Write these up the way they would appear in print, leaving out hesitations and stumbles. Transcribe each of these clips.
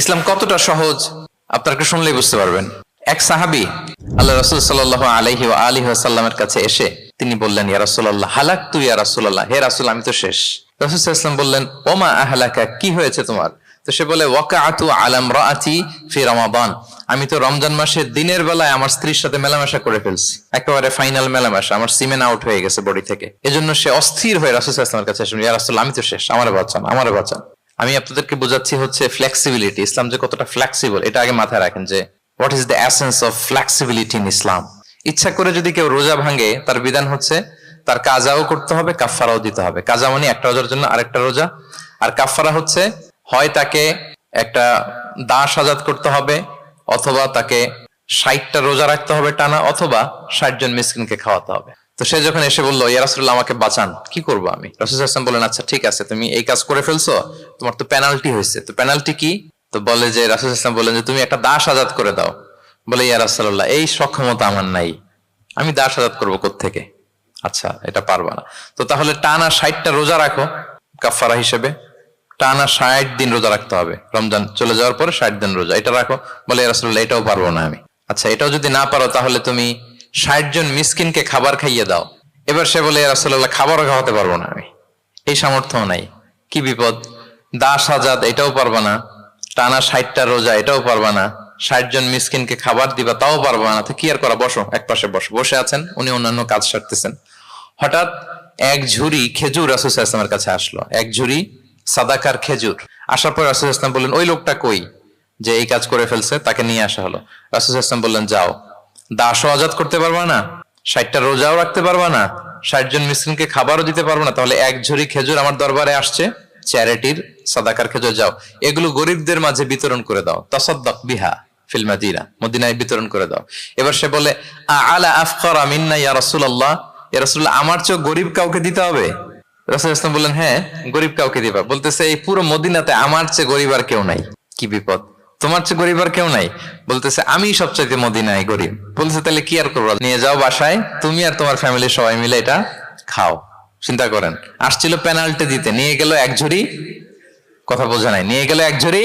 ইসলাম কতটা সহজ আপনাকে শুনলেই বুঝতে পারবেন। এক সাহাবী আল্লাহ রাসূল সাল্লাল্লাহু আলাইহি ওয়া আলিহি ওয়াসাল্লামের কাছে এসে তিনি বললেন, ইয়া রাসূলুল্লাহ হালাকতু ইয়া রাসূলুল্লাহ, হে রাসূল আমি তো শেষ। রাসূল সাল্লাল্লাহু আলাইহি ওয়াসাল্লাম বললেন, ওমা আহলাকা, কি হয়েছে তোমার? তো সে বলে, ওয়াকাআতু আলা ইমরাআতি ফি রমাদান, আমি তো রমজান মাসের দিনের বেলায় আমার স্ত্রীর সাথে মেলামেশা করে ফেলছি, একেবারে ফাইনাল মেলামেশা, আমার সিমেন আউট হয়ে গেছে বডি থেকে। এজন্য সে অস্থির হয়ে রাসূল সাল্লাল্লাহু আলাইহি ওয়াসাল্লামের কাছে এসে, ইয়া রাসূলুল্লাহ আমি তো শেষ, আমারে বাঁচান, আমারে বাঁচান। আমি আপনাদেরকে বোঝাচ্ছি হচ্ছে ফ্লেক্সিবিলিটি, ইসলাম যে কতটা ফ্লেক্সিবল এটা আগে মাথায় রাখেন, যে what is the essence of flexibility in Islam. ইচ্ছা করে যদি কেউ রোজা ভাঙে, তার বিধান হচ্ছে তার কাজাও করতে হবে, কাফফারাও দিতে হবে। কাজা মানে একটা রোজার জন্য আরেকটা রোজা, আর কাফফারা হচ্ছে হয় তাকে একটা দাস আজাদ করতে হবে, অথবা তাকে 60টা রোজা রাখতে হবে টানা, অথবা 60 জন মিসকিনকে খাওয়াতে হবে। তো সে যখন এসে বললো, ইয়া রাসূলুল্লাহ আমাকে বাঁচান, কি করবো আমি? রাসূল সাল্লাল্লাহু আলাইহি ওয়াসাল্লাম বললেন, আচ্ছা ঠিক আছে, তুমি এই কাজ করে ফেলছো, তোমার তো পেনাল্টি হয়েছে। তো পেনাল্টি কি? তো বলে যে, রাসূল সাল্লাল্লাহু আলাইহি ওয়াসাল্লাম বললেন যে তুমি একটা দাস আজাদ করে দাও। বলে, ইয়া রাসূলুল্লাহ এই সক্ষমতা আমার নাই, আমি দাস আজাদ করবো কোত্থেকে? আচ্ছা এটা পারবা না, তো তাহলে টানা 60টা রোজা রাখো কাফারা হিসেবে, টানা 60 দিন রোজা রাখতে হবে, রমজান চলে যাওয়ার পরে 60 দিন রোজা, এটা রাখো। বলে, ইয়া রাসূলুল্লাহ এটাও পারবো না আমি। আচ্ছা এটাও যদি না পারো, তাহলে তুমি 60 জন মিসকিনকে খাবার খাইয়ে দাও। এবার সে বলে, ইয়া রাসূলুল্লাহ খাবারও খাওয়াতে পারবো না আমি, এই সামর্থ্য নাই। কি বিপদ! দাস আজাদ এটাও পারবা না, টানা 60টা রোজা এটাও পারবা না, 60 জন মিসকিনকে খাবার দিবা তাও পারবা না, তো কি আর করা, বসো এক পাশে বসো। বসে আছেন, উনি অন্যান্য কাজ সারতেছেন। হঠাৎ এক ঝুড়ি খেজুর রাসূল সাল্লাল্লাহু আলাইহি ওয়াসাল্লামের কাছে আসলো, এক ঝুড়ি সাদাকার খেজুর। আসার পর রাসূল সাল্লাল্লাহু আলাইহি ওয়াসাল্লাম বললেন, ওই লোকটা কই যে এই কাজ করে ফেলছে? তাকে নিয়ে আসা হলো। রাসূল সাল্লাল্লাহু আলাইহি ওয়াসাল্লাম বললেন, যাও, দাসও আজাদ করতে পারবা না, 60টা রোজাও রাখতে পারবা না, 60 জন মিসকিনকে খাবারও দিতে পারবো না, তাহলে এক ঝুড়ি খেজুর আমার দরবারে আসছে, চ্যারিটির সাদাকার খেজুর, যাও এগুলো গরিবদের মাঝে বিতরণ করে দাও, তাসাদ্দাক বিহা ফিল মাদিনা, মদিনায় বিতরণ করে দাও। এবার সে বলে, আলা আফকারা মিন্না ইয়া রাসূলুল্লাহ, ইয়া রাসূলুল্লাহ আমার চেয়ে গরিব কাউকে দিতে হবে? রাসূল সাল্লাল্লাহু আলাইহি ওয়াসাল্লাম বললেন, হ্যাঁ গরিব কাউকে দিবা। বলতেছে, এই পুরো মদিনাতে আমার চেয়ে গরিব আর কেউ নাই। কি বিপদ! তোমার চেয়ে গরিব আর কেউ নাই? বলতেছে, আমি সবচাইতে মদিনায় গরিব। বলতেছে, তাহলে কি আর করবো, নিয়ে যাও বাসায়, তুমি আর তোমার ফ্যামিলির সবাই মিলে এটা খাও। চিন্তা করেন, আসছিল পেনাল্টি দিতে, নিয়ে গেল এক ঝুড়ি, কথা বোঝা নাই, নিয়ে গেল এক ঝুড়ি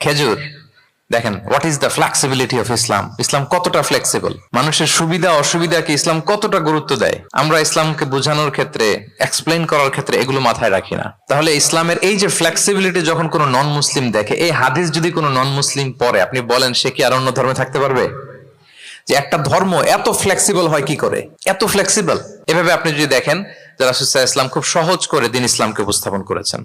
খেজুর। দেখেন what is the flexibility of Islam. Islam কতটা ফ্লেক্সিবল, মানুষের সুবিধা অসুবিধাকে ইসলাম কতটা গুরুত্ব দেয়। আমরা ইসলামকে বোঝানোর ক্ষেত্রে, এক্সপ্লেইন করার ক্ষেত্রে এগুলো মাথায় রাখি না। তাহলে ইসলামের এই যে ফ্লেক্সিবিলিটি যখন কোনো নন মুসলিম দেখে, এই হাদিস যদি কোনো নন মুসলিম পড়ে, আপনি বলেন সে কি আর অন্য ধর্মে থাকতে পারবে? যে একটা ধর্ম এত ফ্লেক্সিবল হয় কি করে, এত ফ্লেক্সিবল। এভাবে আপনি যদি দেখেন যে রাসূল সাল্লাল্লাহু আলাইহি ওয়াসাল্লাম খুব সহজ করে দিন ইসলামকে উপস্থাপন করেছেন।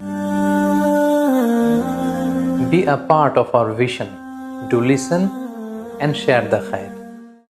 Be a part of our vision. Do listen and share the khair.